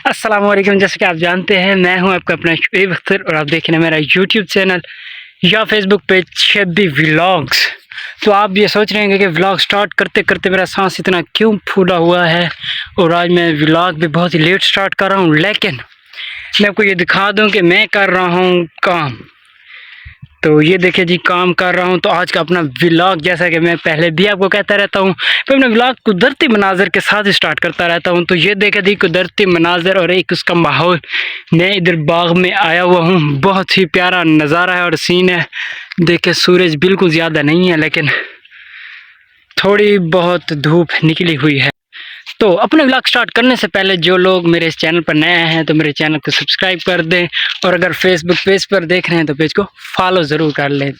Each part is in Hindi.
अस्सलाम वालेकुम। जैसे कि आप जानते हैं मैं हूं आपका अपना शुएब अख्तर और आप देख रहे हैं मेरा यूट्यूब चैनल या फेसबुक पेज शब्बी व्लॉग्स। तो आप ये सोच रहे हैं कि व्लॉग स्टार्ट करते करते मेरा सांस इतना क्यों फूला हुआ है, और आज मैं व्लॉग भी बहुत ही लेट स्टार्ट कर रहा हूं। लेकिन मैं आपको ये दिखा दूं कि मैं कर रहा हूं काम। तो ये देखिए जी, काम कर रहा हूँ। तो आज का अपना व्लॉग, जैसा कि मैं पहले भी आपको कहता रहता हूँ, तो अपना व्लॉग कुदरती मनाजर के साथ स्टार्ट करता रहता हूँ। तो ये देखे जी, कुदरती मनाजर और एक उसका माहौल। मैं इधर बाग में आया हुआ हूँ, बहुत ही प्यारा नज़ारा है और सीन है। देखे सूरज बिल्कुल ज़्यादा नहीं है, लेकिन थोड़ी बहुत धूप निकली हुई है। तो अपने व्लॉग स्टार्ट करने से पहले जो लोग मेरे इस चैनल पर नए हैं तो मेरे चैनल को सब्सक्राइब कर दें, और अगर फेसबुक पेज पर देख रहे हैं तो पेज को फॉलो ज़रूर कर लें।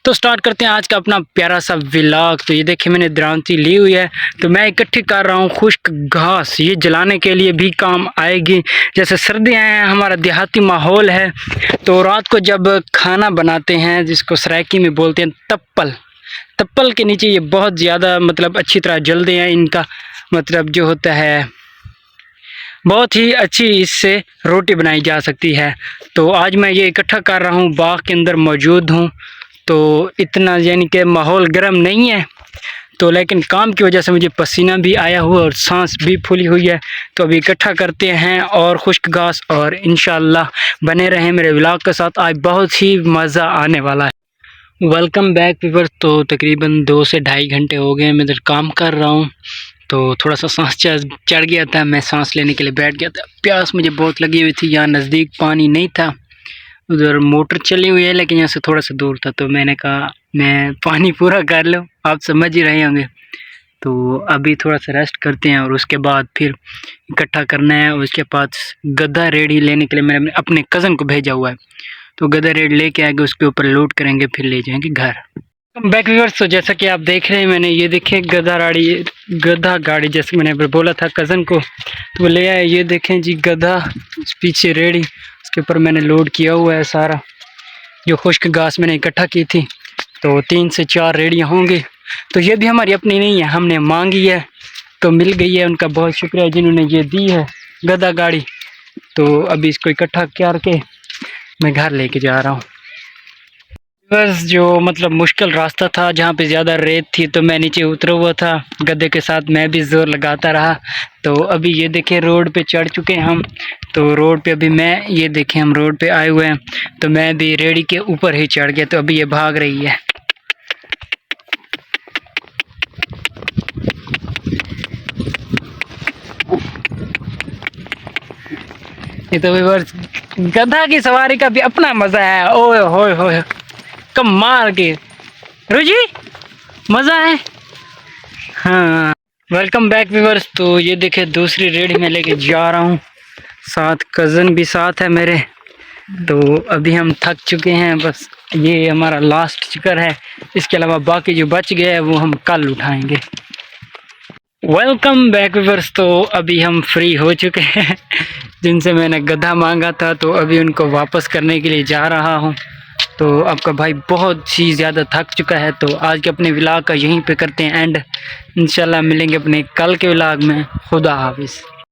तो स्टार्ट करते हैं आज का अपना प्यारा सा व्लॉग। तो ये देखिए, मैंने द्रांति ली हुई है, तो मैं इकट्ठी कर रहा हूँ खुश्क घास। ये जलाने के लिए भी काम आएगी। जैसे सर्दियाँ हैं, हमारा देहाती माहौल है, तो रात को जब खाना बनाते हैं, जिसको सराइकी में बोलते हैं तप्पल के नीचे ये बहुत ज़्यादा मतलब अच्छी तरह जलते हैं। इनका मतलब जो होता है, बहुत ही अच्छी इससे रोटी बनाई जा सकती है। तो आज मैं ये इकट्ठा कर रहा हूँ, बाग के अंदर मौजूद हूँ। तो इतना यानी कि माहौल गर्म नहीं है, तो लेकिन काम की वजह से मुझे पसीना भी आया हुआ और सांस भी फूली हुई है। तो अभी इकट्ठा करते हैं और खुश्क घास, और इंशाल्लाह बने रहें मेरे व्लॉग के साथ। आज बहुत ही मज़ा आने वाला है। Welcome back viewers. तो तकरीबन 2 से ढाई घंटे हो गए मैं इधर काम कर रहा हूँ। तो थोड़ा सा सांस चढ़ गया था, मैं सांस लेने के लिए बैठ गया था। प्यास मुझे बहुत लगी हुई थी, यहाँ नज़दीक पानी नहीं था। उधर मोटर चली हुई है, लेकिन यहाँ से थोड़ा सा दूर था, तो मैंने कहा मैं पानी पूरा कर लूँ, आप समझ ही रहे होंगे। तो अभी थोड़ा सा रेस्ट करते हैं और उसके बाद फिर इकट्ठा करना है। उसके बाद गधा रेडी लेने के लिए मैंने अपने कज़न को भेजा हुआ है, तो गधा रेडी लेके आएंगे, उसके ऊपर लोड करेंगे, फिर ले जाएंगे घर। बैक व्यूअर्स, तो जैसा कि आप देख रहे हैं, मैंने ये देखें गधा गाड़ी, जैसे मैंने बोला था कज़न को, तो वो ले आए। ये देखें जी, गधा पीछे रेडी, उसके ऊपर मैंने लोड किया हुआ है सारा जो खुश्क घास मैंने इकट्ठा की थी। तो 3 से 4 रेडियाँ होंगी। तो ये भी हमारी अपनी नहीं है, हमने मांगी है, तो मिल गई है। उनका बहुत शुक्रिया जिन्होंने ये दी है गधा गाड़ी। तो अभी इसको इकट्ठा करके मैं घर लेके जा रहा हूँ। बस जो मतलब मुश्किल रास्ता था, जहाँ पे ज़्यादा रेत थी, तो मैं नीचे उतरा हुआ था गधे के साथ, मैं भी ज़ोर लगाता रहा। तो अभी ये देखें, रोड पे चढ़ चुके हैं हम। तो रोड पे अभी मैं, ये देखें हम रोड पे आए हुए हैं, तो मैं भी रेडी के ऊपर ही चढ़ गया। तो अभी ये भाग रही है। ये तो व्यूअर्स, गधा की सवारी का भी अपना मज़ा है। ओए होए होए, कमाल के रुचि मज़ा है। हाँ, वेलकम बैक व्यूअर्स। तो ये देखे, दूसरी रेडी में लेके जा रहा हूँ, साथ कज़न भी साथ है मेरे। तो अभी हम थक चुके हैं, बस ये हमारा लास्ट चिकर है। इसके अलावा बाकी जो बच गया है वो हम कल उठाएंगे। Welcome back viewers. तो अभी हम फ्री हो चुके हैं जिनसे मैंने गधा मांगा था, तो अभी उनको वापस करने के लिए जा रहा हूँ। तो आपका भाई बहुत ही ज़्यादा थक चुका है। तो आज के अपने व्लॉग का यहीं पे करते हैं एंड। इंशाल्लाह मिलेंगे अपने कल के व्लॉग में। खुदा हाफिज़।